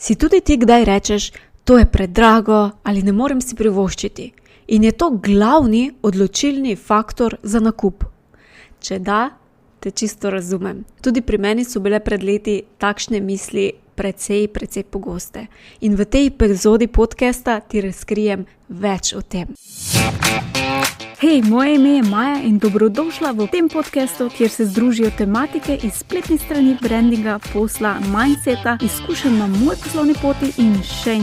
Si tudi ti kdaj rečeš, to je predrago ali ne morem si privoščiti in je to glavni odločilni faktor za nakup? Če da, te čisto razumem. Tudi pri meni so bile pred leti takšne misli precej pogoste. In v tej epizodi podcasta ti razkrijem več o tem. Hej, moje ime je Maja in dobrodošla v tem podcastu, kjer se združijo tematike iz spletnih strani brandinga, posla, mindseta, izkušenj na moji poslovni poti in še.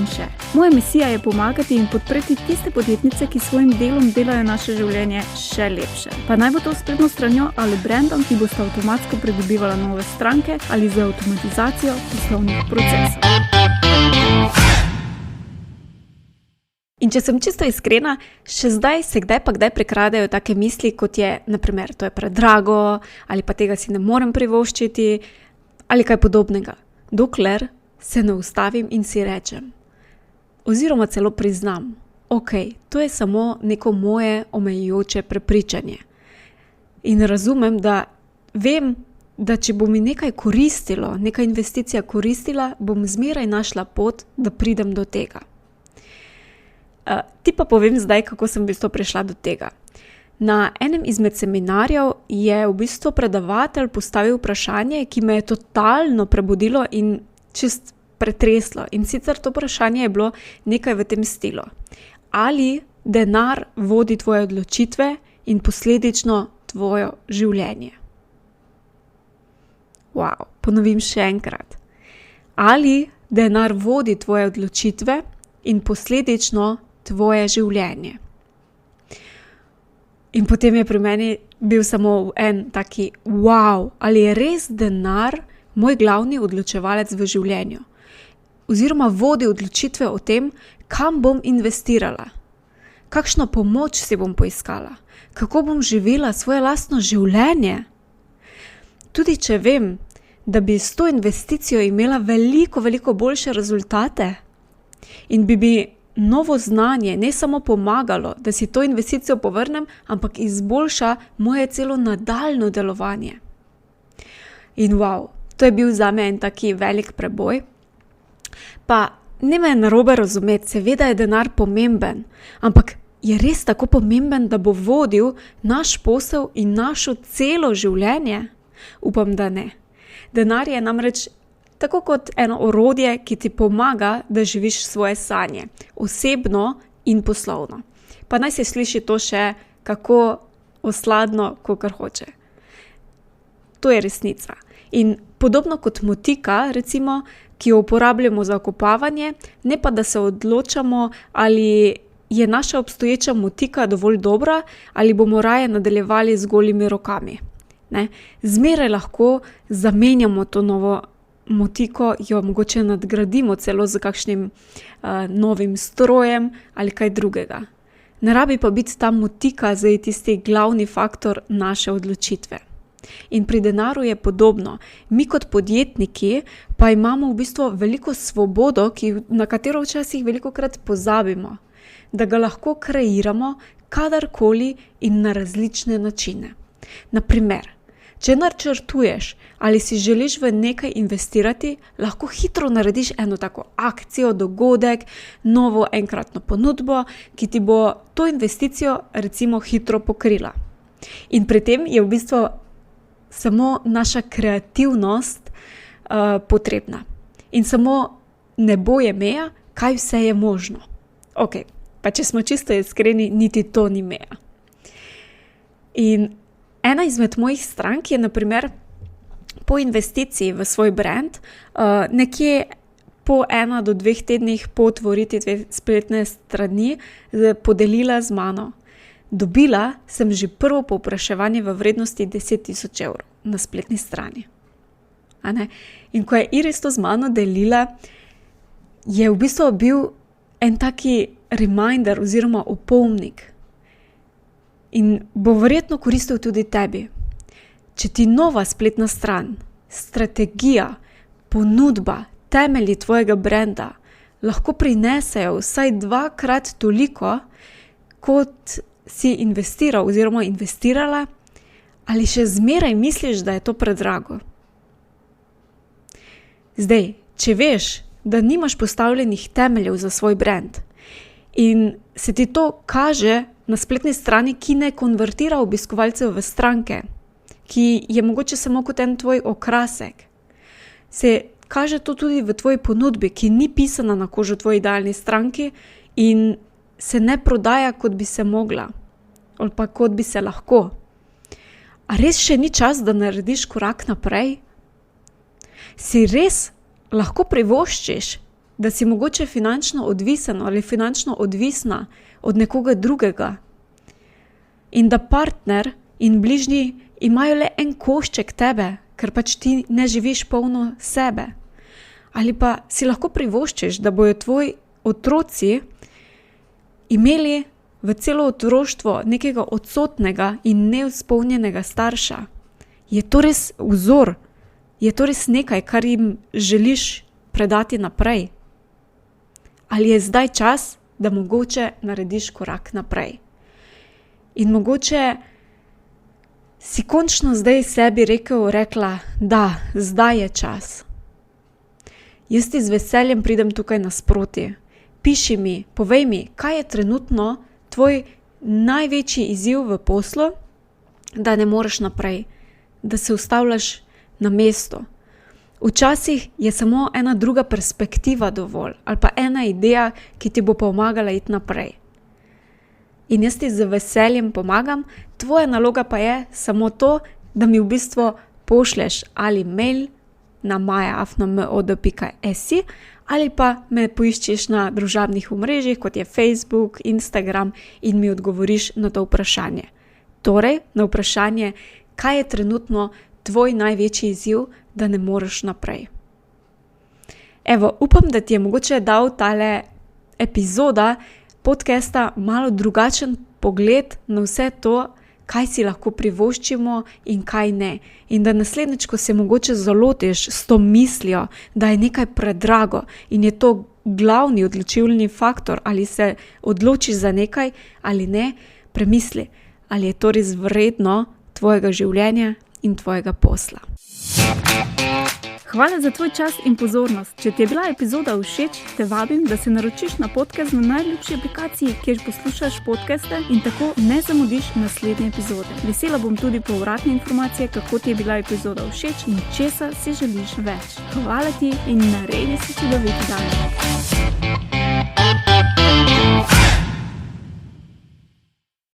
Moja misija je pomagati in podpreti tiste podjetnice, ki svojim delom delajo naše življenje še lepše. Pa naj bo to spletno stranjo ali brandom, ki bosta avtomatsko pridobivala nove stranke ali za avtomatizacijo poslovnih procesov. In če sem čisto iskrena, še zdaj se kdaj prekradajo take misli, kot je, naprimer, to je predrago, ali pa tega si ne morem privoščiti, ali kaj podobnega. Dokler se ne ustavim in si rečem, oziroma celo priznam, to je samo neko moje omejujoče prepričanje. In razumem, da vem, da če bo mi nekaj koristilo, neka investicija koristila, bom zmeraj našla pot, da pridem do tega. Ti pa povem zdaj, kako sem v bistvu prišla do tega. Na enem izmed seminarjev je v bistvu predavatelj postavil vprašanje, ki me je totalno prebudilo in čist pretreslo. In sicer to vprašanje je bilo nekaj v tem stilu. Ali denar vodi tvoje odločitve in posledično tvoje življenje? Ponovim še enkrat. Ali denar vodi tvoje odločitve in posledično tvoje življenje? In potem je pri meni bil samo en taki ali je res denar moj glavni odločevalec v življenju? Oziroma vodi odločitve o tem, kam bom investirala? Kakšno pomoč si bom poiskala? Kako bom živela svoje lastno življenje? Tudi če vem, da bi s to investicijo imela veliko boljše rezultate in bi novo znanje ne samo pomagalo, da si to investicijo povrnem, ampak izboljša moje celo nadaljnje delovanje. In to je bil zame en taki velik preboj. Pa ne me narobe razumeti, seveda je denar pomemben, ampak je res tako pomemben, da bo vodil naš posel in našo celo življenje? Upam, da ne. Denar je namreč tako kot eno orodje, ki ti pomaga, da živiš svoje sanje, osebno in poslovno. Pa naj se sliši to še kako osladno, kakor hoče. To je resnica. In podobno kot motika, recimo, ki jo uporabljamo za okopavanje, ne pa da se odločamo, ali je naša obstoječa motika dovolj dobra, ali bomo raje nadaljevali z golimi rokami. Zmeraj lahko zamenjamo to novo motiko, jo mogoče nadgradimo celo z kakšnim novim strojem ali kaj drugega. Ne rabi pa biti ta motika zdaj tisti glavni faktor naše odločitve. In pri denaru je podobno. Mi kot podjetniki pa imamo v bistvu veliko svobodo, na katero včasih velikokrat pozabimo, da ga lahko kreiramo kadarkoli in na različne načine. Naprimer, če načrtuješ ali si želiš v nekaj investirati, lahko hitro narediš eno tako akcijo, dogodek, novo enkratno ponudbo, ki ti bo to investicijo recimo hitro pokrila. In pri tem je v bistvu samo naša kreativnost potrebna. In samo nebo je meja, kaj vse je možno. Pa če smo čisto iskreni, niti to ni meja. In ena izmed mojih strank je, naprimer, po investiciji v svoj brand, nekje po 1 do 2 tednih po otvoritvi spletne strani podelila z mano. Dobila sem že prvo povpraševanje v vrednosti 10,000 evrov na spletni strani. In ko je Iris to z mano delila, je v bistvu bil en taki reminder oziroma opomnik. In bo verjetno koristil tudi tebi. Če ti nova spletna stran, strategija, ponudba, temelji tvojega branda lahko prinesejo vsaj 2-krat toliko, kot si investiral oziroma investirala, ali še zmeraj misliš, da je to predrago? Zdaj, če veš, da nimaš postavljenih temeljev za svoj brand. In se ti to kaže na spletni strani, ki ne konvertira obiskovalcev v stranke, ki je mogoče samo kot en tvoj okrasek. Se kaže to tudi v tvoji ponudbi, ki ni pisana na kožo tvoji idealni stranki in se ne prodaja, kot bi se mogla, ali pa kot bi se lahko. A res še ni čas, da narediš korak naprej? Si res lahko privoščiš, da si mogoče finančno odvisen ali finančno odvisna od nekoga drugega in da partner in bližnji imajo le en košček tebe, ker pač ti ne živiš polno sebe? Ali pa si lahko privoščiš, da bojo tvoji otroci imeli v celo otroštvo nekega odsotnega in neizpolnjenega starša? Je to res vzor? Je to res nekaj, kar jim želiš predati naprej? Ali je zdaj čas, da mogoče narediš korak naprej? In mogoče si končno zdaj sebi rekla, da, zdaj je čas. Jaz ti z veseljem pridem tukaj nasproti. Piši mi, povej mi, kaj je trenutno tvoj največji izziv v poslu, da ne moreš naprej, da se ustavljaš na mestu. Včasih je samo ena druga perspektiva dovolj, ali pa ena ideja, ki ti bo pomagala iti naprej. In jaz ti z veseljem pomagam, tvoja naloga pa je samo to, da mi v bistvu pošleš ali mail na maja@mod.si ali pa me poiščeš na družabnih omrežjih, kot je Facebook, Instagram in mi odgovoriš na to vprašanje. Torej, na vprašanje, kaj je trenutno tvoj največji izziv, da ne moreš naprej. Evo, upam, da ti je mogoče dal tale epizoda podcasta malo drugačen pogled na vse to, kaj si lahko privoščimo in kaj ne. In da naslednjič, ko se mogoče zalotiš s to mislijo, da je nekaj predrago in je to glavni odločilni faktor, ali se odločiš za nekaj ali ne, premisli, ali je to res vredno tvojega življenja in tvojega posla. Hvala za tvoj čas in pozornost. Če ti je bila epizoda všeč, te vabim, da se naročiš na podcast na najljubši aplikaciji, kjer poslušaš podcaste in tako ne zamudiš naslednje epizode. Vesela bom tudi povratne informacije, kako ti je bila epizoda všeč in česa si želiš več. Hvala ti in naredi si čudovit dan.